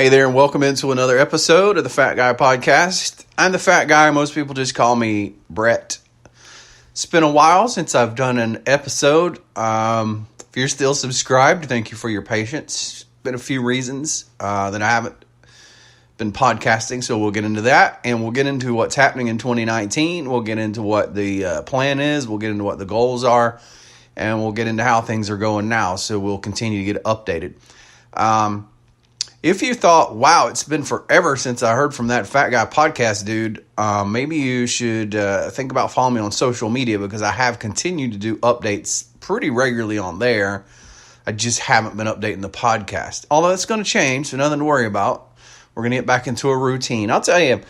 Hey there, and welcome into another episode of the Fat Guy Podcast. I'm the Fat Guy. Most people just call me Brett. It's been a while since I've done an episode. If you're still subscribed, thank you for your patience. Been a few reasons that I haven't been podcasting, so we'll get into that, and we'll get into what's happening in 2019. We'll get into what the plan is. We'll get into what the goals are, and we'll get into how things are going now, so we'll continue to get updated. If you thought, wow, it's been forever since I heard from that Fat Guy podcast, dude, maybe you should think about following me on social media, because I have continued to do updates pretty regularly on there. I just haven't been updating the podcast. Although it's going to change, so nothing to worry about. We're going to get back into a routine. I'll tell you,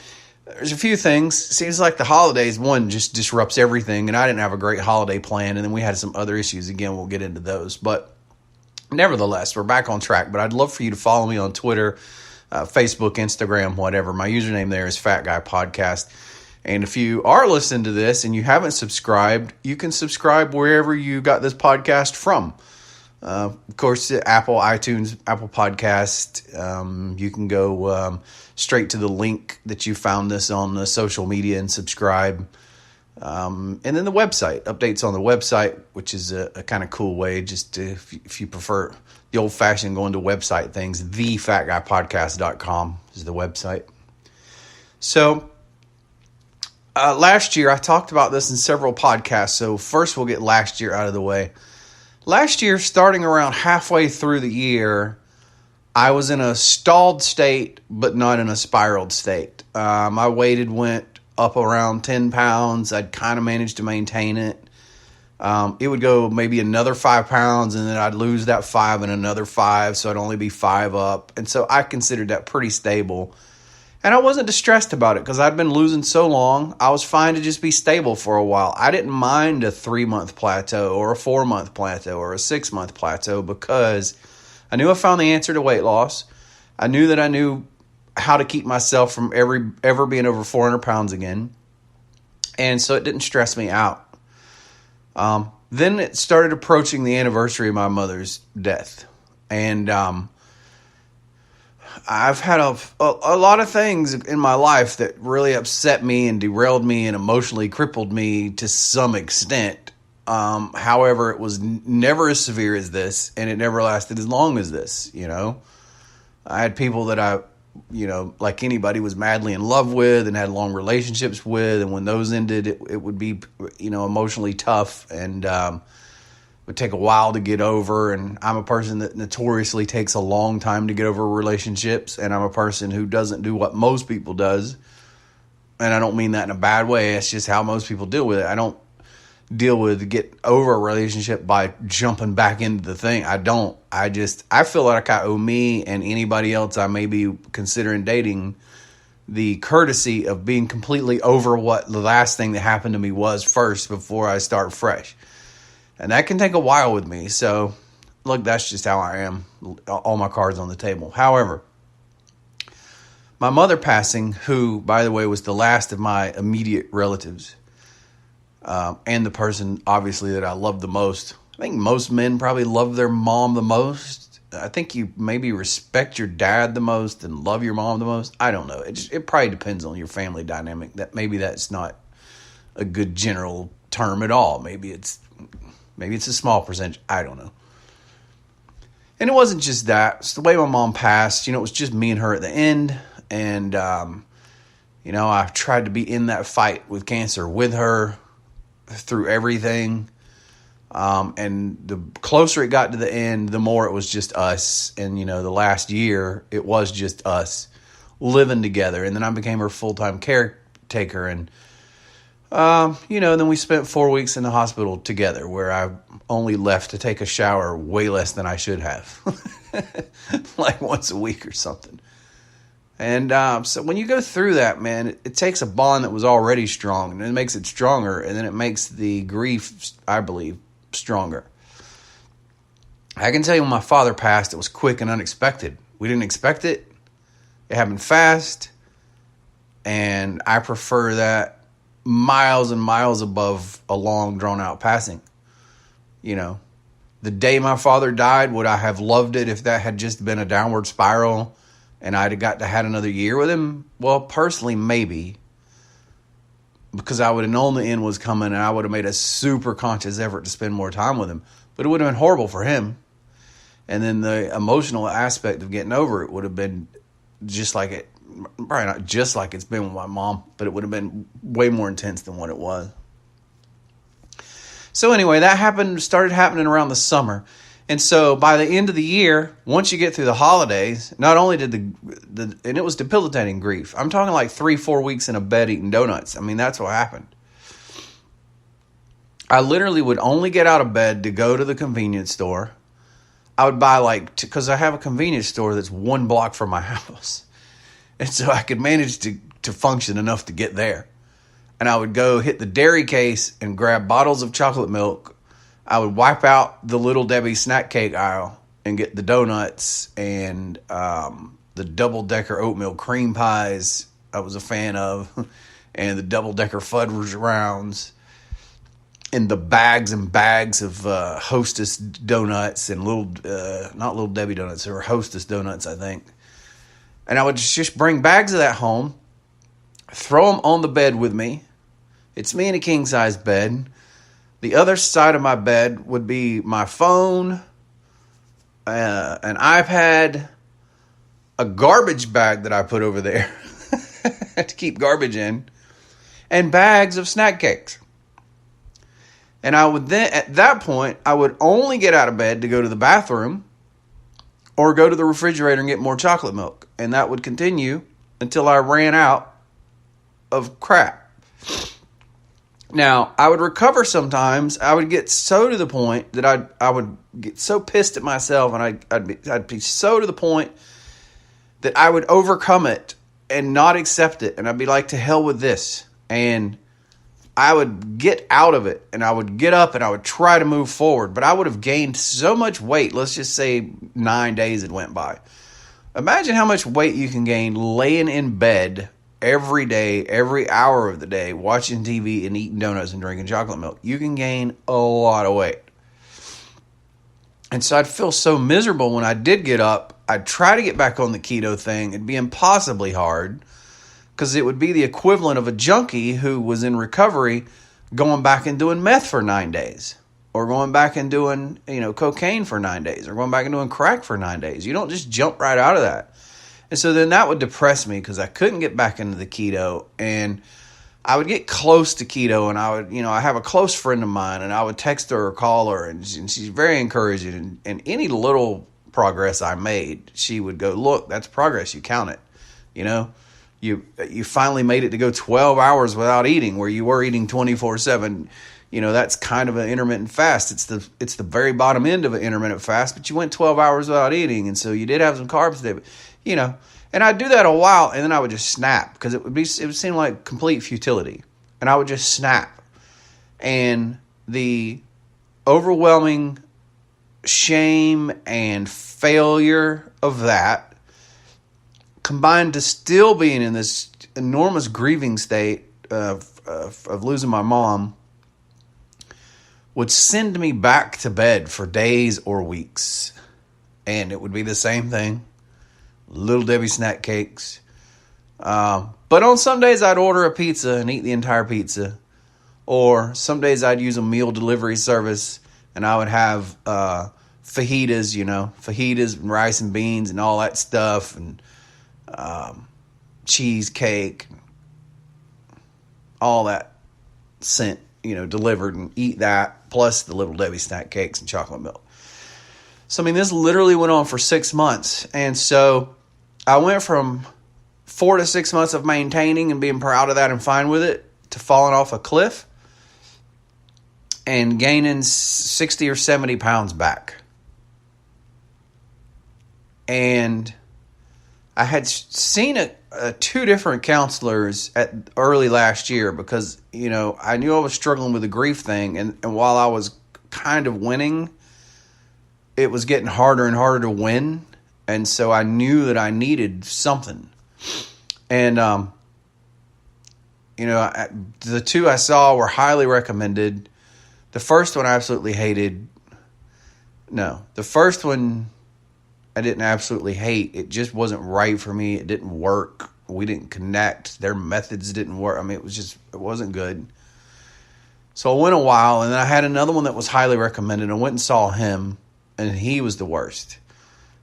there's a few things. Seems like the holidays, one, just disrupts everything, and I didn't have a great holiday plan, and then we had some other issues. Again, we'll get into those, but nevertheless, we're back on track. But I'd love for you to follow me on Twitter, Facebook, Instagram, whatever. My username there is Fat Guy Podcast. And if you are listening to this and you haven't subscribed, you can subscribe wherever you got this podcast from. Of course, Apple, iTunes, Apple Podcast. You can go straight to the link that you found this on the social media and subscribe. And then the website, updates on the website, which is a kind of cool way, just to, if you prefer the old-fashioned going to website things, thefatguypodcast.com is the website. So last year, I talked about this in several podcasts, so first we'll get last year out of the way. Last year, starting around halfway through the year, I was in a stalled state, but not in a spiraled state. My weight went up around 10 pounds. I'd kind of managed to maintain it. It would go maybe another 5 pounds, and then I'd lose that 5 and another 5, so I'd only be 5 up. And so I considered that pretty stable. And I wasn't distressed about it because I'd been losing so long. I was fine to just be stable for a while. I didn't mind a 3-month plateau or a 4-month plateau or a 6-month plateau, because I knew I found the answer to weight loss. I knew that I knew how to keep myself from ever being over 400 pounds again. And so it didn't stress me out. Then it started approaching the anniversary of my mother's death. And I've had a lot of things in my life that really upset me and derailed me and emotionally crippled me to some extent. However, it was never as severe as this, and it never lasted as long as this, you know. I had people that I, like anybody, was madly in love with and had long relationships with. And when those ended, it would be, emotionally tough and would take a while to get over. And I'm a person that notoriously takes a long time to get over relationships. And I'm a person who doesn't do what most people does. And I don't mean that in a bad way. It's just how most people deal with it. I don't deal with get over a relationship by jumping back into the thing. I don't. I feel like I owe me and anybody else I may be considering dating the courtesy of being completely over what the last thing that happened to me was first before I start fresh. And that can take a while with me. So, look, that's just how I am. All my cards on the table. However, my mother passing, who, by the way, was the last of my immediate relatives, and the person, obviously, that I love the most. I think most men probably love their mom the most. I think you maybe respect your dad the most and love your mom the most. I don't know. It probably depends on your family dynamic. Maybe that's not a good general term at all. Maybe it's a small percentage. I don't know. And it wasn't just that. It's the way my mom passed. It was just me and her at the end. And, I tried to be in that fight with cancer with her through everything. And the closer it got to the end, the more it was just us. And, the last year, it was just us living together. And then I became her full-time caretaker. And, then we spent 4 weeks in the hospital together, where I only left to take a shower way less than I should have. Like once a week or something. And so when you go through that, man, it takes a bond that was already strong, and it makes it stronger, and then it makes the grief, I believe, stronger. I can tell you when my father passed, it was quick and unexpected. We didn't expect it. It happened fast, and I prefer that miles and miles above a long, drawn-out passing. The day my father died, would I have loved it if that had just been a downward spiral and I'd have got to had another year with him, well, personally, maybe, because I would have known the end was coming, and I would have made a super conscious effort to spend more time with him. But it would have been horrible for him. And then the emotional aspect of getting over it would have been just like it, probably not just like it's been with my mom, but it would have been way more intense than what it was. So anyway, that started happening around the summer. And so by the end of the year, once you get through the holidays, not only did and it was debilitating grief. I'm talking like 3-4 weeks in a bed eating donuts. I mean, that's what happened. I literally would only get out of bed to go to the convenience store. I would buy because I have a convenience store that's 1 block from my house. And so I could manage to function enough to get there. And I would go hit the dairy case and grab bottles of chocolate milk. I would wipe out the Little Debbie snack cake aisle and get the donuts and the double-decker oatmeal cream pies I was a fan of, and the double-decker fudge rounds, and the bags and bags of Hostess donuts and not Little Debbie donuts, they were Hostess donuts, I think. And I would just bring bags of that home, throw them on the bed with me. It's me in a king-size bed. The other side of my bed would be my phone, an iPad, a garbage bag that I put over there to keep garbage in, and bags of snack cakes. And I would then, at that point, I would only get out of bed to go to the bathroom or go to the refrigerator and get more chocolate milk. And that would continue until I ran out of crap. Now, I would recover sometimes. I would get so to the point that I would get so pissed at myself, and I'd be so to the point that I would overcome it and not accept it. And I'd be like, to hell with this. And I would get out of it, and I would get up, and I would try to move forward. But I would have gained so much weight. Let's just say 9 days had went by. Imagine how much weight you can gain laying in bed every day, every hour of the day, watching TV and eating donuts and drinking chocolate milk. You can gain a lot of weight. And so I'd feel so miserable when I did get up. I'd try to get back on the keto thing. It'd be impossibly hard, because it would be the equivalent of a junkie who was in recovery going back and doing meth for 9 days, or going back and doing, cocaine for 9 days, or going back and doing crack for 9 days. You don't just jump right out of that. And so then that would depress me, because I couldn't get back into the keto, and I would get close to keto, and I would, I have a close friend of mine, and I would text her or call her, and she's very encouraging, and any little progress I made, she would go, look, that's progress, you count it, You finally made it to go 12 hours without eating, where you were eating 24/7. That's kind of an intermittent fast. It's the very bottom end of an intermittent fast, but you went 12 hours without eating, and so you did have some carbs today. But, and I'd do that a while, and then I would just snap, because it would seem like complete futility, and I would just snap. And the overwhelming shame and failure of that, combined to still being in this enormous grieving state of losing my mom, would send me back to bed for days or weeks. And it would be the same thing. Little Debbie snack cakes. But on some days I'd order a pizza and eat the entire pizza. Or some days I'd use a meal delivery service, and I would have fajitas, fajitas and rice and beans and all that stuff, and cheesecake, all that sent, delivered, and eat that, plus the Little Debbie snack cakes and chocolate milk. So, this literally went on for 6 months. And so I went from 4 to 6 months of maintaining and being proud of that and fine with it, to falling off a cliff and gaining 60 or 70 pounds back. And I had seen 2 different counselors at early last year, because, I knew I was struggling with the grief thing. And while I was kind of winning, it was getting harder and harder to win. And so I knew that I needed something. And, the 2 I saw were highly recommended. The first one I absolutely hated. No, the first one I didn't absolutely hate. It just wasn't right for me. It didn't work. We didn't connect. Their methods didn't work. I mean, it wasn't good. So I went a while, and then I had another one that was highly recommended. I went and saw him, and he was the worst.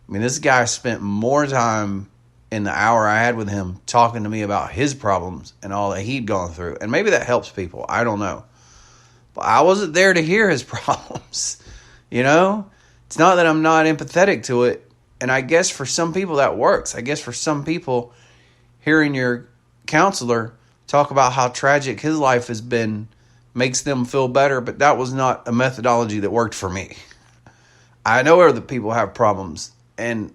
I mean, this guy spent more time in the hour I had with him talking to me about his problems and all that he'd gone through. And maybe that helps people. I don't know. But I wasn't there to hear his problems. You know? It's not that I'm not empathetic to it. And I guess for some people that works. I guess for some people, hearing your counselor talk about how tragic his life has been makes them feel better. But that was not a methodology that worked for me. I know other people have problems. And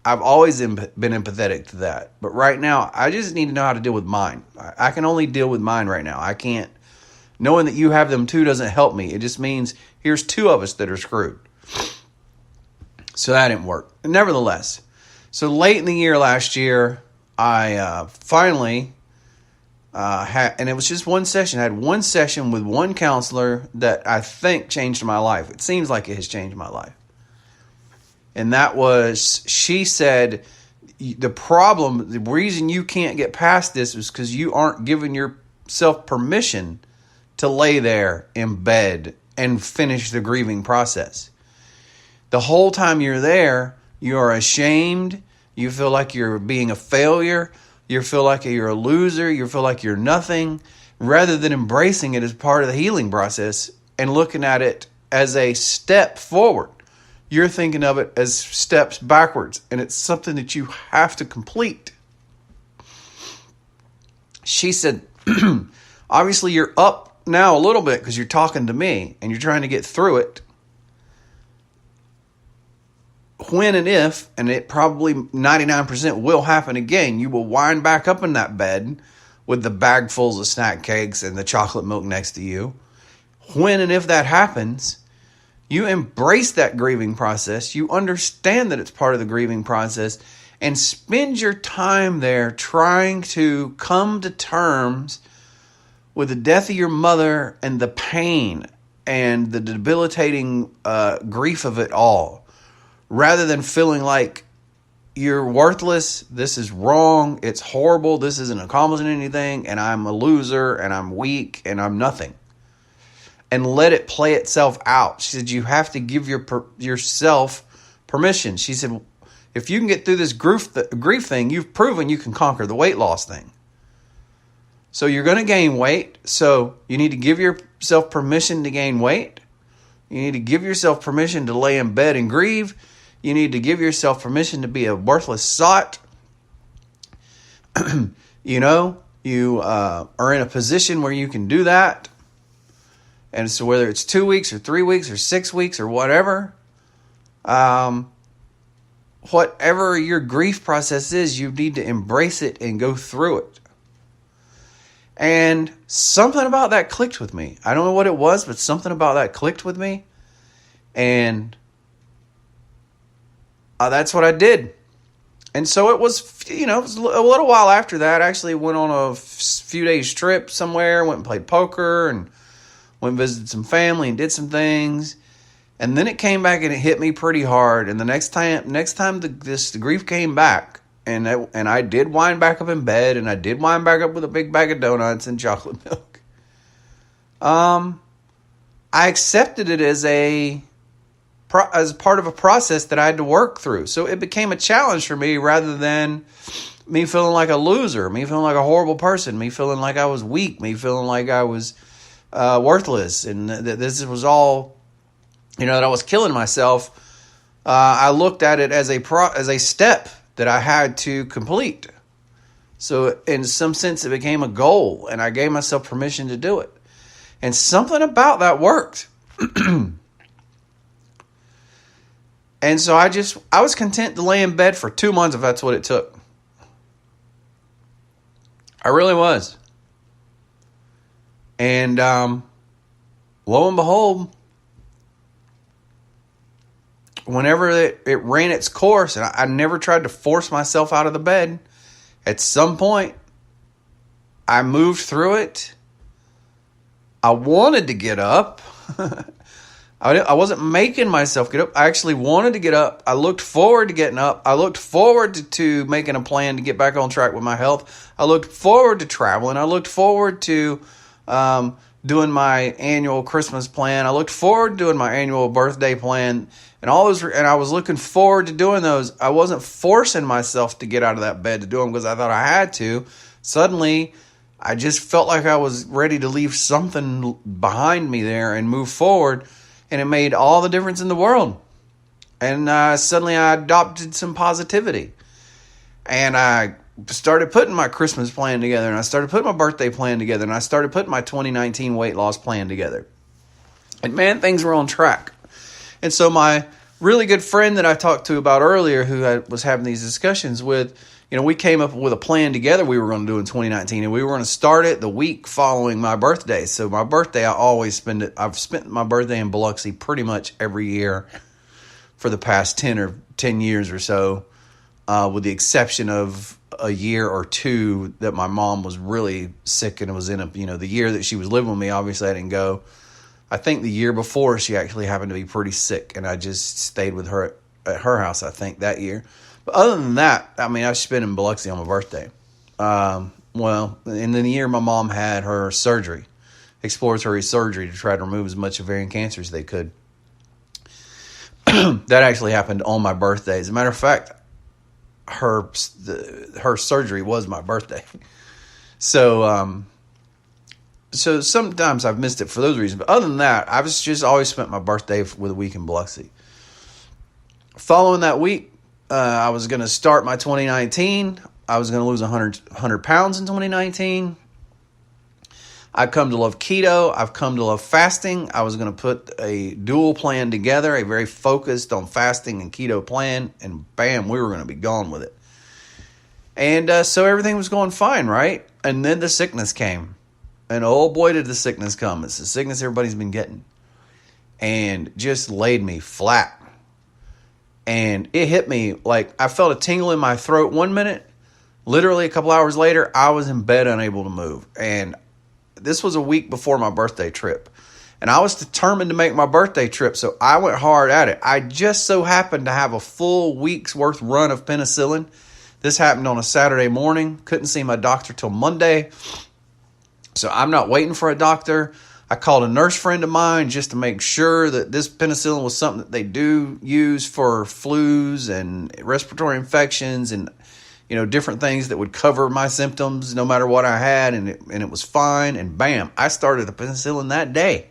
I've always been empathetic to that. But right now, I just need to know how to deal with mine. I can only deal with mine right now. I can't. Knowing that you have them too doesn't help me. It just means here's two of us that are screwed. So that didn't work. Nevertheless, so late in the year last year, I finally had, and it was just one session. I had one session with one counselor that I think changed my life. It seems like it has changed my life. And that was, she said, the reason you can't get past this is because you aren't giving yourself permission to lay there in bed and finish the grieving process. The whole time you're there, you're ashamed. You feel like you're being a failure. You feel like you're a loser. You feel like you're nothing. Rather than embracing it as part of the healing process and looking at it as a step forward. You're thinking of it as steps backwards, and it's something that you have to complete. She said, obviously you're up now a little bit because you're talking to me and you're trying to get through it. When and if, and it probably 99% will happen again, you will wind back up in that bed with the bagfuls of snack cakes and the chocolate milk next to you. When and if that happens, you embrace that grieving process. You understand that it's part of the grieving process and spend your time there trying to come to terms with the death of your mother and the pain and the debilitating grief of it all. Rather than feeling like you're worthless, this is wrong, it's horrible, this isn't accomplishing anything, and I'm a loser, and I'm weak, and I'm nothing. And let it play itself out. She said, you have to give yourself permission. She said, if you can get through this grief thing, you've proven you can conquer the weight loss thing. So you're going to gain weight. So you need to give yourself permission to gain weight. You need to give yourself permission to lay in bed and grieve. You need to give yourself permission to be a worthless sot. You are in a position where you can do that. And so whether it's 2 weeks or 3 weeks or 6 weeks or whatever, whatever your grief process is, you need to embrace it and go through it. And something about that clicked with me. I don't know what it was, but something about that clicked with me. And that's what I did. And so it was, it was a little while after that. I actually went on a few days trip somewhere, went and played poker and went and visited some family and did some things. And then it came back and it hit me pretty hard. And the next time the grief came back, and I did wind back up in bed, and I did wind back up with a big bag of donuts and chocolate milk. I accepted it as part of a process that I had to work through. So it became a challenge for me rather than me feeling like a loser, me feeling like a horrible person, me feeling like I was weak, me feeling like I was worthless, and that this was all, that I was killing myself. I looked at it as a step that I had to complete. So in some sense, it became a goal, and I gave myself permission to do it. And something about that worked. And so I was content to lay in bed for 2 months if that's what it took. I really was. And lo and behold, whenever it ran its course, and I never tried to force myself out of the bed, at some point, I moved through it. I wanted to get up, I wasn't making myself get up. I actually wanted to get up. I looked forward to getting up. I looked forward to making a plan to get back on track with my health. I looked forward to traveling. I looked forward to doing my annual Christmas plan. I looked forward to doing my annual birthday plan, and all those. And I was looking forward to doing those. I wasn't forcing myself to get out of that bed to do them because I thought I had to. Suddenly, I just felt like I was ready to leave something behind me there and move forward. And it made all the difference in the world. And suddenly I adopted some positivity. And I started putting my Christmas plan together. And I started putting my birthday plan together. And I started putting my 2019 weight loss plan together. And man, things were on track. And so my really good friend that I talked to about earlier, who I was having these discussions with, we came up with a plan together we were going to do in 2019, and we were going to start it the week following my birthday. So my birthday, I've spent my birthday in Biloxi pretty much every year for the past 10 years or so, with the exception of a year or two that my mom was really sick and was in the year that she was living with me, obviously I didn't go. I think the year before she actually happened to be pretty sick, and I just stayed with her at her house, I think, that year. But other than that, I spent in Biloxi on my birthday. And in the year my mom had her surgery, exploratory surgery to try to remove as much ovarian cancer as they could. That actually happened on my birthday. As a matter of fact, her surgery was my birthday. So sometimes I've missed it for those reasons. But other than that, I've just always spent my birthday with a week in Biloxi. Following that week, I was going to start my 2019. I was going to lose 100 pounds in 2019. I've come to love keto. I've come to love fasting. I was going to put a dual plan together, a very focused on fasting and keto plan, and bam, we were going to be gone with it. And so everything was going fine, right? And then the sickness came. And oh boy, did the sickness come. It's the sickness everybody's been getting. And just laid me flat. And it hit me like I felt a tingle in my throat one minute. Literally a couple hours later, I was in bed unable to move. And this was a week before my birthday trip. And I was determined to make my birthday trip, so I went hard at it. I just so happened to have a full week's worth run of penicillin. This happened on a Saturday morning. Couldn't see my doctor till Monday. So I'm not waiting for a doctor. I called a nurse friend of mine just to make sure that this penicillin was something that they do use for flus and respiratory infections and, different things that would cover my symptoms no matter what I had. And it was fine. And bam, I started the penicillin that day.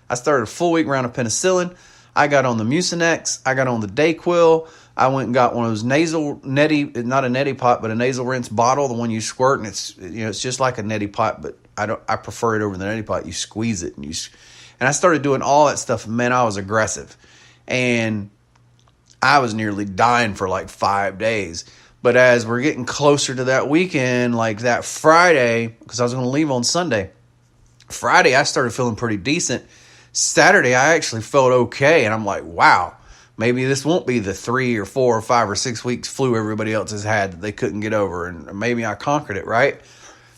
I started a full week round of penicillin. I got on the Mucinex. I got on the Dayquil. I went and got one of those nasal neti, not a neti pot, but a nasal rinse bottle, the one you squirt, and it's just like a neti pot, but I prefer it over the neti pot. You squeeze it, and I started doing all that stuff. And man, I was aggressive, and I was nearly dying for like 5 days. But as we're getting closer to that weekend, like that Friday, because I was going to leave on Sunday, Friday I started feeling pretty decent. Saturday I actually felt okay, and I'm like, wow. Maybe this won't be the 3 or 4 or 5 or 6 weeks flu everybody else has had that they couldn't get over. And maybe I conquered it, right?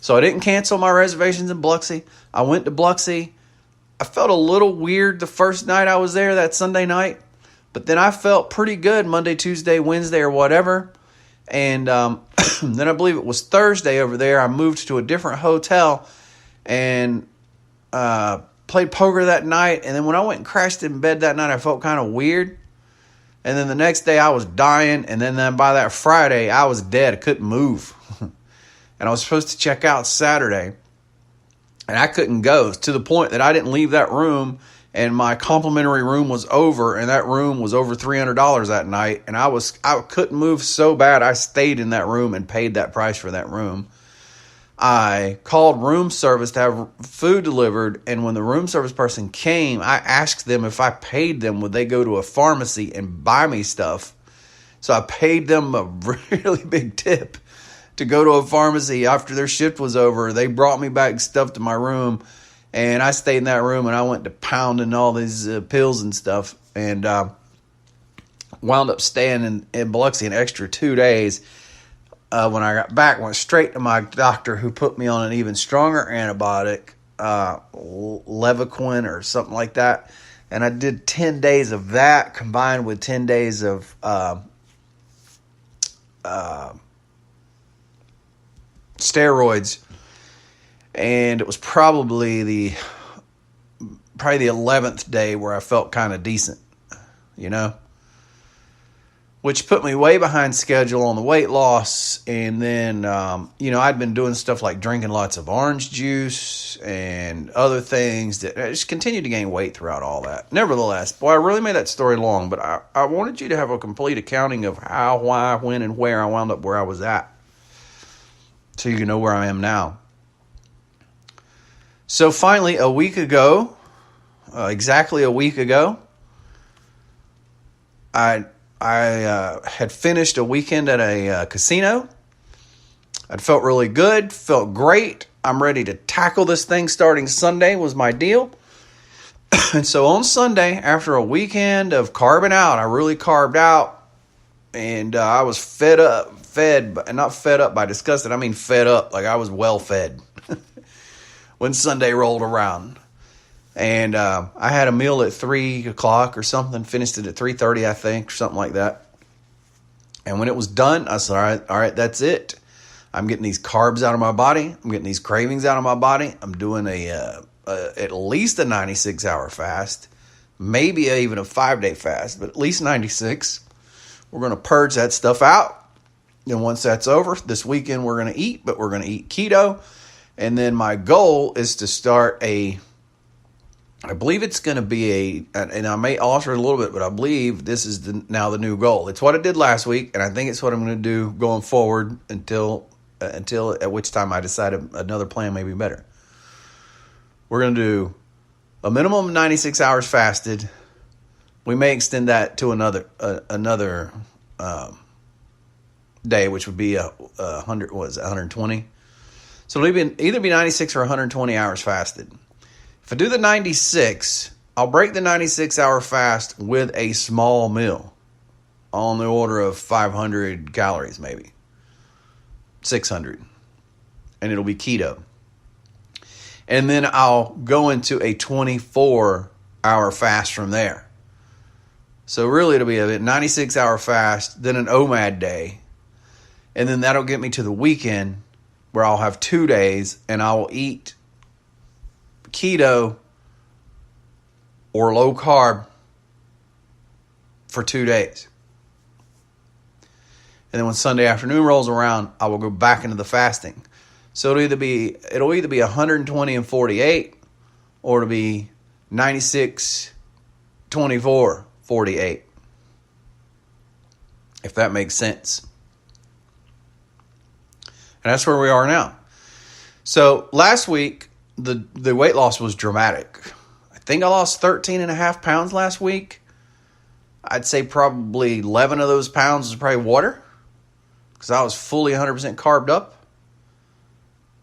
So I didn't cancel my reservations in Biloxi. I went to Biloxi. I felt a little weird the first night I was there, that Sunday night. But then I felt pretty good Monday, Tuesday, Wednesday, or whatever. And then I believe it was Thursday over there. I moved to a different hotel and played poker that night. And then when I went and crashed in bed that night, I felt kind of weird. And then the next day I was dying. And then by that Friday, I was dead. I couldn't move. And I was supposed to check out Saturday. And I couldn't go, to the point that I didn't leave that room. And my complimentary room was over. And that room was over $300 that night. And I couldn't move so bad. I stayed in that room and paid that price for that room. I called room service to have food delivered, and when the room service person came, I asked them if I paid them, would they go to a pharmacy and buy me stuff? So I paid them a really big tip to go to a pharmacy after their shift was over. They brought me back stuff to my room, and I stayed in that room, and I went to pounding all these pills and stuff, and wound up staying in Biloxi an extra 2 days. When I got back, went straight to my doctor, who put me on an even stronger antibiotic, Levaquin or something like that. And I did 10 days of that combined with 10 days of steroids. And it was probably the 11th day where I felt kind of decent, which put me way behind schedule on the weight loss. And then, I'd been doing stuff like drinking lots of orange juice and other things that I just continued to gain weight throughout all that. Nevertheless, boy, I really made that story long, but I wanted you to have a complete accounting of how, why, when, and where I wound up where I was at, so you can know where I am now. So finally, exactly a week ago, I had finished a weekend at a casino. I felt really good, felt great. I'm ready to tackle this thing starting Sunday was my deal. And so on Sunday, after a weekend of carving out, I really carved out, and I was not fed up by disgusted. I mean fed up, like I was well fed when Sunday rolled around. And I had a meal at 3 o'clock or something, finished it at 3:30, I think, or something like that. And when it was done, I said, all right, that's it. I'm getting these carbs out of my body. I'm getting these cravings out of my body. I'm doing at least a 96-hour fast, maybe even a 5-day fast, but at least 96. We're going to purge that stuff out. And once that's over, this weekend we're going to eat, but we're going to eat keto. And then my goal is to start I believe it's going to be and I may alter it a little bit, but I believe this is now the new goal. It's what I did last week, and I think it's what I'm going to do going forward until at which time I decide another plan may be better. We're going to do a minimum of 96 hours fasted. We may extend that to another day, which would be 120. So it'll either be 96 or 120 hours fasted. If I do the 96, I'll break the 96-hour fast with a small meal on the order of 500 calories, maybe 600, and it'll be keto. And then I'll go into a 24-hour fast from there. So really it'll be a 96-hour fast, then an OMAD day, and then that'll get me to the weekend where I'll have 2 days and I will eat keto or low carb for 2 days. And then when Sunday afternoon rolls around, I will go back into the fasting. So it'll either be 120 and 48, or it'll be 96, 24, 48. If that makes sense. And that's where we are now. So last week, the weight loss was dramatic. I think I lost 13 and a half pounds last week. I'd say probably 11 of those pounds was probably water, because I was fully 100% carved up.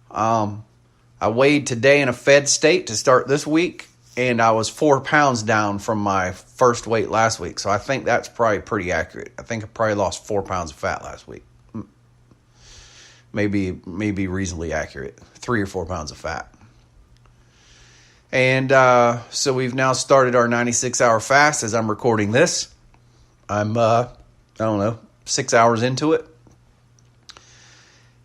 I weighed today in a fed state to start this week, and I was 4 pounds down from my first weight last week. So I think that's probably pretty accurate. I think I probably lost 4 pounds of fat last week. Maybe reasonably accurate. 3 or 4 pounds of fat. And so we've now started our 96-hour fast as I'm recording this. I'm, 6 hours into it.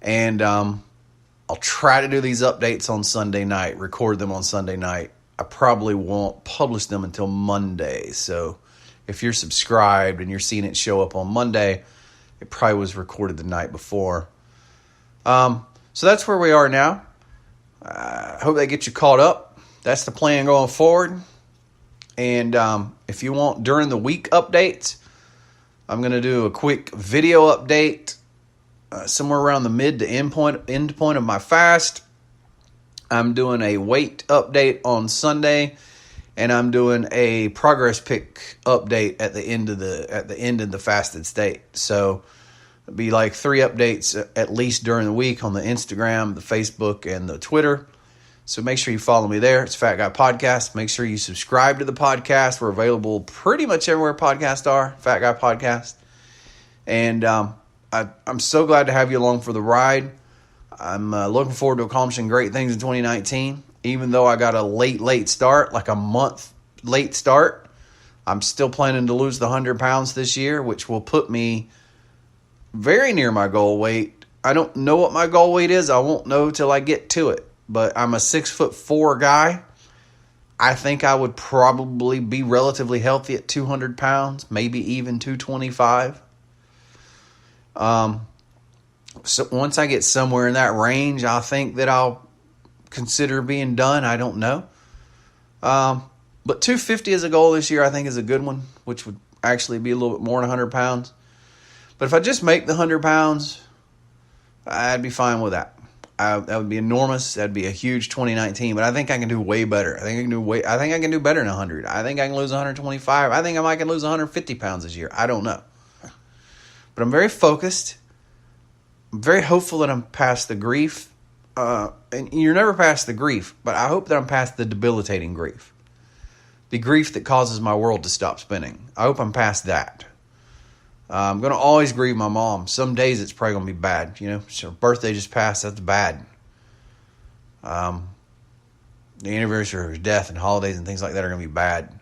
And I'll try to do these updates on Sunday night, record them on Sunday night. I probably won't publish them until Monday. So if you're subscribed and you're seeing it show up on Monday, it probably was recorded the night before. So that's where we are now. I hope that gets you caught up. That's the plan going forward. And if you want during the week updates, I'm going to do a quick video update somewhere around the mid to end point of my fast. I'm doing a weight update on Sunday, and I'm doing a progress pic update at the end of the fasted state. So it'll be like 3 updates at least during the week on the Instagram, the Facebook, and the Twitter. So make sure you follow me there. It's Fat Guy Podcast. Make sure you subscribe to the podcast. We're available pretty much everywhere podcasts are. Fat Guy Podcast. And I'm so glad to have you along for the ride. I'm looking forward to accomplishing great things in 2019. Even though I got a late start, like a month late start. I'm still planning to lose the 100 pounds this year, which will put me very near my goal weight. I don't know what my goal weight is. I won't know till I get to it. But I'm a 6'4" guy. I think I would probably be relatively healthy at 200 pounds, maybe even 225. So once I get somewhere in that range, I think that I'll consider being done. I don't know. But 250 as a goal this year, I think is a good one, which would actually be a little bit more than 100 pounds. But if I just make the 100 pounds, I'd be fine with that. That would be enormous. That'd be a huge 2019. But I think I can do way better. I think I can do better than 100. I think I can lose 125. I think I can lose 150 pounds this year. I don't know. But I'm very focused. I'm very hopeful that I'm past the grief. And you're never past the grief, but I hope that I'm past the debilitating grief. The grief that causes my world to stop spinning. I hope I'm past that. I'm going to always grieve my mom. Some days it's probably going to be bad. You know, her birthday just passed. That's bad. The anniversary of her death and holidays and things like that are going to be bad.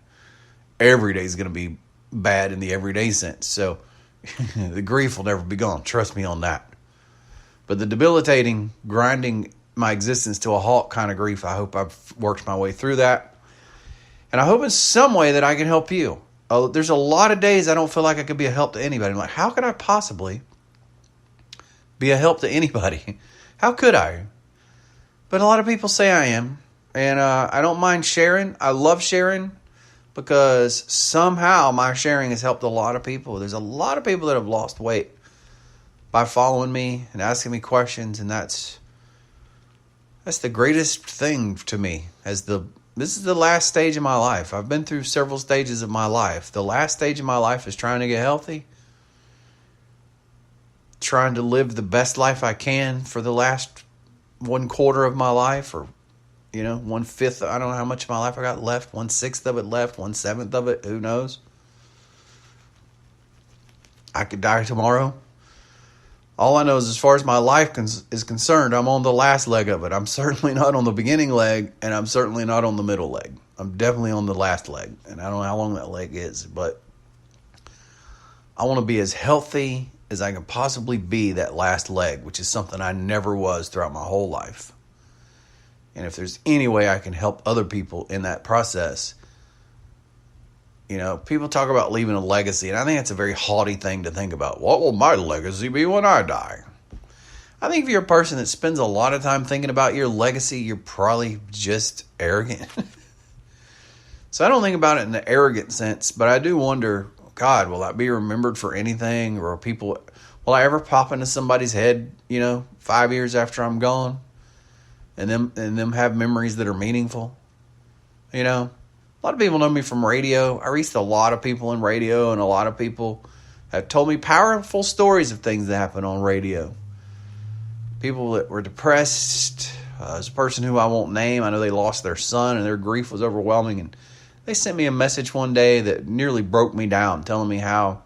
Every day is going to be bad in the everyday sense. So the grief will never be gone. Trust me on that. But the debilitating, grinding my existence to a halt kind of grief, I hope I've worked my way through that. And I hope in some way that I can help you. There's a lot of days I don't feel like I could be a help to anybody. I'm like, how could I possibly be a help to anybody? How could I? But a lot of people say I am. And I don't mind sharing. I love sharing because somehow my sharing has helped a lot of people. There's a lot of people that have lost weight by following me and asking me questions. And that's the greatest thing to me. This is the last stage of my life. I've been through several stages of my life. The last stage of my life is trying to get healthy. Trying to live the best life I can for the last 1/4 of my life, or 1/5. I don't know how much of my life I got left. 1/6 of it left. 1/7 of it. Who knows? I could die tomorrow. All I know is as far as my life is concerned, I'm on the last leg of it. I'm certainly not on the beginning leg, and I'm certainly not on the middle leg. I'm definitely on the last leg, and I don't know how long that leg is, but I want to be as healthy as I can possibly be that last leg, which is something I never was throughout my whole life. And if there's any way I can help other people in that process, people talk about leaving a legacy, and I think that's a very haughty thing to think about. What will my legacy be when I die? I think if you're a person that spends a lot of time thinking about your legacy, you're probably just arrogant. So I don't think about it in the arrogant sense, but I do wonder, God, will I be remembered for anything? Or will I ever pop into somebody's head, 5 years after I'm gone, and them have memories that are meaningful? A lot of people know me from radio. I reached a lot of people in radio, and a lot of people have told me powerful stories of things that happen on radio. People that were depressed. There's a person who I won't name. I know they lost their son, and their grief was overwhelming. And they sent me a message one day that nearly broke me down, telling me how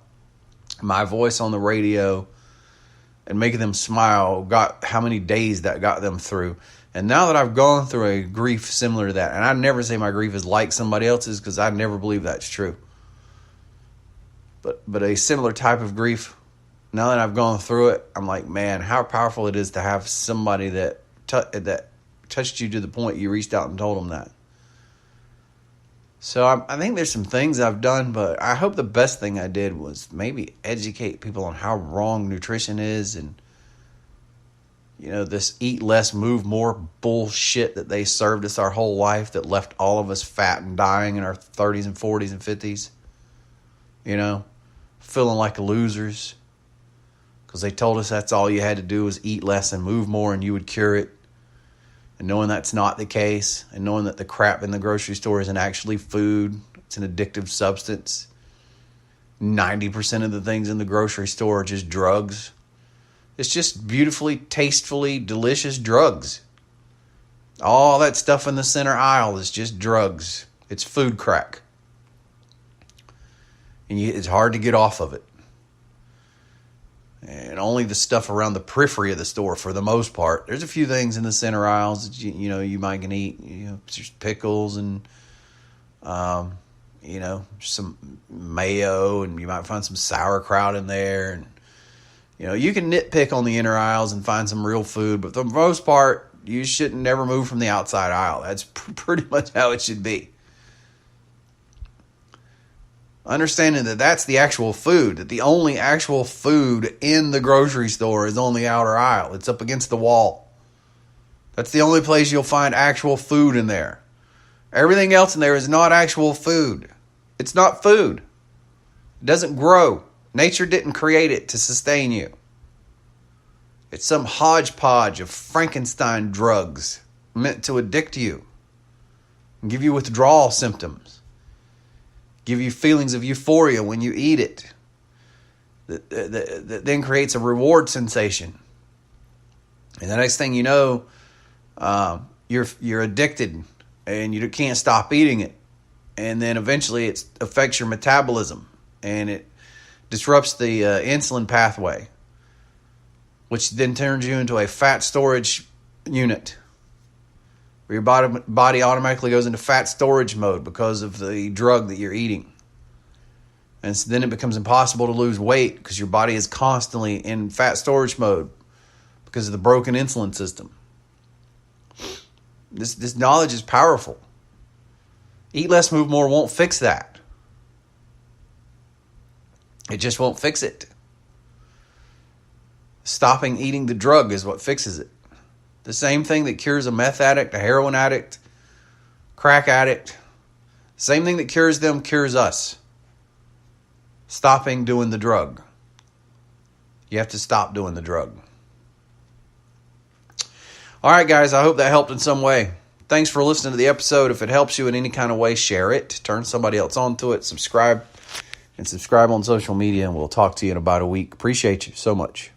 my voice on the radio and making them smile got how many days that got them through. And now that I've gone through a grief similar to that, and I never say my grief is like somebody else's because I never believe that's true. But a similar type of grief, now that I've gone through it, I'm like, man, how powerful it is to have somebody that touched you to the point you reached out and told them that. So I think there's some things I've done, but I hope the best thing I did was maybe educate people on how wrong nutrition is, and this eat less, move more bullshit that they served us our whole life that left all of us fat and dying in our 30s and 40s and 50s. Feeling like losers because they told us that's all you had to do was eat less and move more and you would cure it. And knowing that's not the case, and knowing that the crap in the grocery store isn't actually food, it's an addictive substance. 90% of the things in the grocery store are just drugs. It's just beautifully, tastefully, delicious drugs. All that stuff in the center aisle is just drugs. It's food crack. And it's hard to get off of it. And only the stuff around the periphery of the store for the most part. There's a few things in the center aisles that you might can eat. Just pickles and some mayo, and you might find some sauerkraut in there. And, you can nitpick on the inner aisles and find some real food, but for the most part, you shouldn't never move from the outside aisle. That's pretty much how it should be. Understanding that that's the actual food, that the only actual food in the grocery store is on the outer aisle. It's up against the wall. That's the only place you'll find actual food in there. Everything else in there is not actual food. It's not food. It doesn't grow. Nature didn't create it to sustain you. It's some hodgepodge of Frankenstein drugs meant to addict you and give you withdrawal symptoms. Give you feelings of euphoria when you eat it. That then creates a reward sensation. And the next thing you know, you're addicted and you can't stop eating it. And then eventually it affects your metabolism and it disrupts the insulin pathway, which then turns you into a fat storage unit, where your body automatically goes into fat storage mode because of the drug that you're eating. And so then it becomes impossible to lose weight because your body is constantly in fat storage mode because of the broken insulin system. This knowledge is powerful. Eat less, move more won't fix that. It just won't fix it. Stopping eating the drug is what fixes it. The same thing that cures a meth addict, a heroin addict, crack addict. Same thing that cures them cures us. Stopping doing the drug. You have to stop doing the drug. All right, guys, I hope that helped in some way. Thanks for listening to the episode. If it helps you in any kind of way, share it. Turn somebody else onto it. Subscribe on social media, and we'll talk to you in about a week. Appreciate you so much.